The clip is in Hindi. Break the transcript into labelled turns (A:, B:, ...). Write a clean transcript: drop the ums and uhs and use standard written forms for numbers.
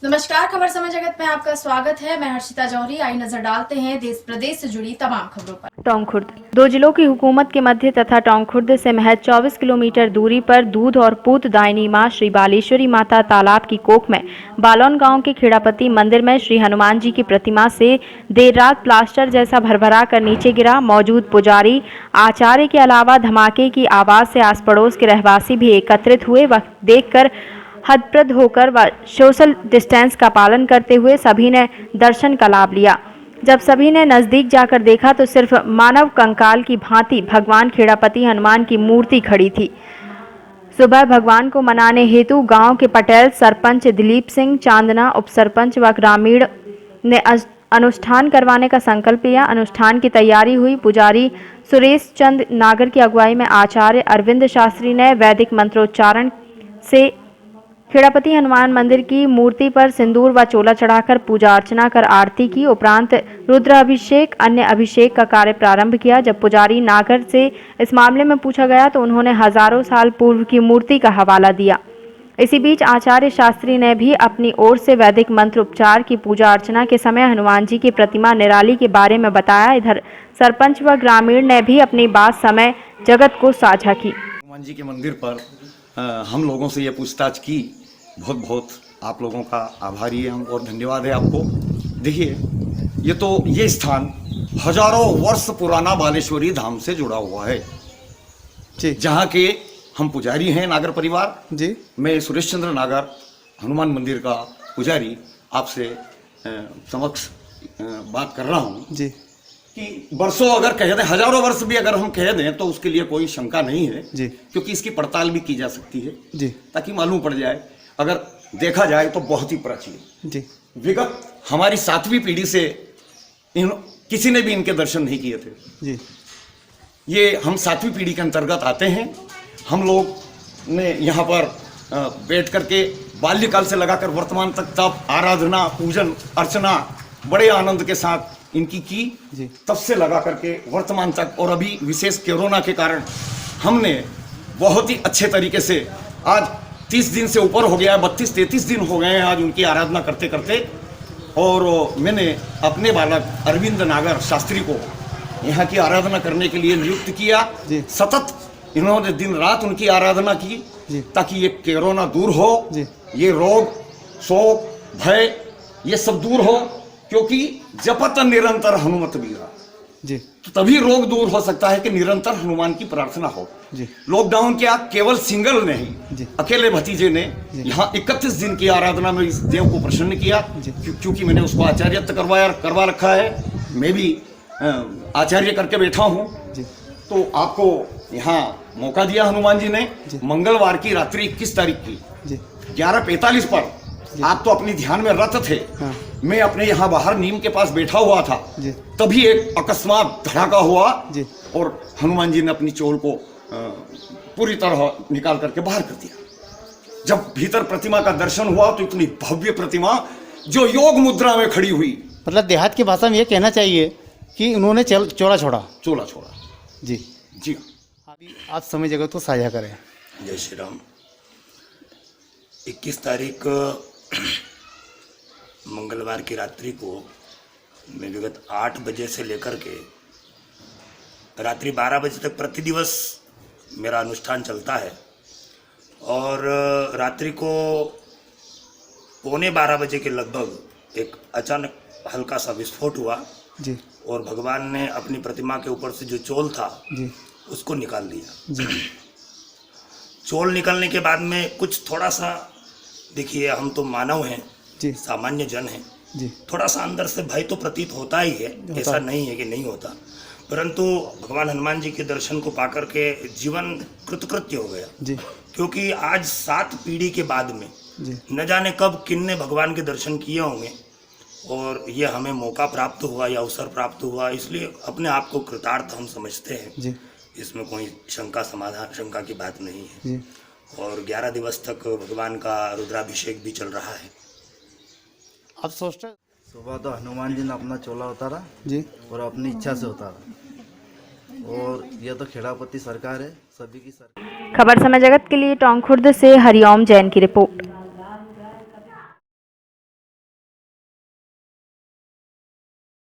A: नमस्कार, खबर समय जगत में आपका स्वागत है। मैं हर्षिता जौहरी। आई नजर डालते हैं देश प्रदेश से जुड़ी तमाम खबरों पर।
B: टोंक खुर्द दो जिलों की हुकूमत के मध्य तथा टोंक खुर्द से महज 24 किलोमीटर दूरी पर दूध और पूत दायनी मां श्री बालेश्वरी माता तालाब की कोख में बालोन गांव के खेड़ापति मंदिर में श्री हनुमान जी की प्रतिमा से देर रात प्लास्टर जैसा भरभरा कर नीचे गिरा। मौजूद पुजारी आचार्य के अलावा धमाके की आवाज से आस पड़ोस के रहवासी भी एकत्रित हुए। वह देखकर हतप्रद होकर व सोशल डिस्टेंस का पालन करते हुए सभी ने दर्शन का लाभ लिया। जब सभी ने नजदीक जाकर देखा तो सिर्फ मानव कंकाल की भांति भगवान खेड़ापति हनुमान की मूर्ति खड़ी थी। सुबह भगवान को मनाने हेतु गांव के पटेल सरपंच दिलीप सिंह चांदना, उप सरपंच व ग्रामीण ने अनुष्ठान करवाने का संकल्प लिया। अनुष्ठान की तैयारी हुई। पुजारी सुरेश चंद नागर की अगुवाई में आचार्य अरविंद शास्त्री ने वैदिक मंत्रोच्चारण से खेड़ापति हनुमान मंदिर की मूर्ति पर सिंदूर व चोला चढ़ाकर पूजा अर्चना कर आरती की। उपरांत रुद्राभिषेक अन्य अभिषेक का कार्य प्रारंभ किया। जब पुजारी नागर से इस मामले में पूछा गया तो उन्होंने हजारों साल पूर्व की मूर्ति का हवाला दिया। इसी बीच आचार्य शास्त्री ने भी अपनी ओर से वैदिक मंत्र उपचार की पूजा अर्चना के समय हनुमान जी की प्रतिमा निराली के बारे में बताया। इधर सरपंच व ग्रामीण ने भी अपनी बात समय जगत को साझा की।
C: हनुमान जी के मंदिर पर हम लोगों से ये पूछताछ की। बहुत बहुत आप लोगों का आभारी है हम और धन्यवाद है आपको। देखिए ये स्थान हजारों वर्ष पुराना बालेश्वरी धाम से जुड़ा हुआ है जी, जहाँ के हम पुजारी हैं नागर परिवार जी। मैं सुरेश चंद्र नागर हनुमान मंदिर का पुजारी आपसे समक्ष बात कर रहा हूँ जी कि वर्षों अगर कह दें, हजारों वर्ष भी अगर हम कह दें तो उसके लिए कोई शंका नहीं है जी, क्योंकि इसकी पड़ताल भी की जा सकती है जी, ताकि मालूम पड़ जाए। अगर देखा जाए तो बहुत ही प्राचीन जी, विगत हमारी 7वीं पीढ़ी से किसी ने भी इनके दर्शन नहीं किए थे जी। ये हम 7वीं पीढ़ी के अंतर्गत आते हैं। हम लोग ने यहाँ पर बैठ करके बाल्यकाल से लगाकर वर्तमान तक तप आराधना पूजन अर्चना बड़े आनंद के साथ इनकी की जी, तब से लगा करके वर्तमान तक। और अभी विशेष कोरोना के कारण हमने बहुत ही अच्छे तरीके से आज 30 दिन से ऊपर हो गया है, 32-33 दिन हो गए हैं आज उनकी आराधना करते करते। और मैंने अपने बालक अरविंद नागर शास्त्री को यहाँ की आराधना करने के लिए नियुक्त किया। सतत इन्होंने दिन रात उनकी आराधना की ताकि ये कोरोना दूर हो, ये रोग शोक भय ये सब दूर हो, क्योंकि जपत निरंतर हनुमत वीरा जी, तो तभी रोग दूर हो सकता है कि निरंतर हनुमान की प्रार्थना हो जी। लॉकडाउन क्या केवल सिंगल नहीं, अकेले भतीजे ने यहाँ 31 दिन की आराधना में इस देव को प्रसन्न किया, क्योंकि मैंने उसको आचार्यत्व करवा रखा है। मैं भी आचार्य करके बैठा हूँ। तो आपको यहाँ मौका दिया हनुमान जी ने। मंगलवार की रात्रि 21 तारीख की 11:45 पर आप तो अपनी ध्यान में रत थे, मैं अपने यहाँ बाहर नीम के पास बैठा हुआ था, तभी एक अकस्मात धड़ाका हुआ और हनुमान जी ने अपनी चोल को पूरी तरह निकाल करके बाहर कर दिया। जब भीतर प्रतिमा का दर्शन हुआ तो इतनी भव्य प्रतिमा जो योग मुद्रा में खड़ी हुई,
D: मतलब देहात की भाषा में ये कहना चाहिए कि उन्होंने चोला छोड़ा
C: जी जी।
D: अभी आप समय जगत को साझा करें।
E: जय श्री राम। 21 तारीख मंगलवार की रात्रि को मैं विगत 8 बजे से लेकर के रात्रि 12 बजे तक प्रति दिवस मेरा अनुष्ठान चलता है। और रात्रि को 11:45 बजे के लगभग एक अचानक हल्का सा विस्फोट हुआ जी, और भगवान ने अपनी प्रतिमा के ऊपर से जो चोल था जी, उसको निकाल दिया जी। चोल निकलने के बाद में कुछ थोड़ा सा, देखिए हम तो मानव हैं जी, सामान्य जन हैं जी, थोड़ा सा अंदर से भय तो प्रतीत होता ही है, ऐसा नहीं है कि नहीं होता। परंतु भगवान हनुमान जी के दर्शन को पाकर के जीवन कृतकृत्य हो गया जी, क्योंकि आज 7 पीढ़ी के बाद में जी, न जाने कब किन्ने भगवान के दर्शन किए होंगे और ये हमें मौका प्राप्त हुआ या अवसर प्राप्त हुआ, इसलिए अपने आप को कृतार्थ हम समझते हैं जी। इसमें कोई शंका की बात नहीं है जी। और 11 दिवस तक भगवान का रुद्राभिषेक भी चल रहा है।
D: आप सोचते
F: सुबह तो हनुमान जी ने अपना चोला उतारा
D: जी,
F: और अपनी इच्छा से उतारा, और यह तो खेड़ापति सरकार है, सभी की सरकार।
B: खबर समय जगत के लिए टोंक खुर्द से हरिओम जैन की रिपोर्ट।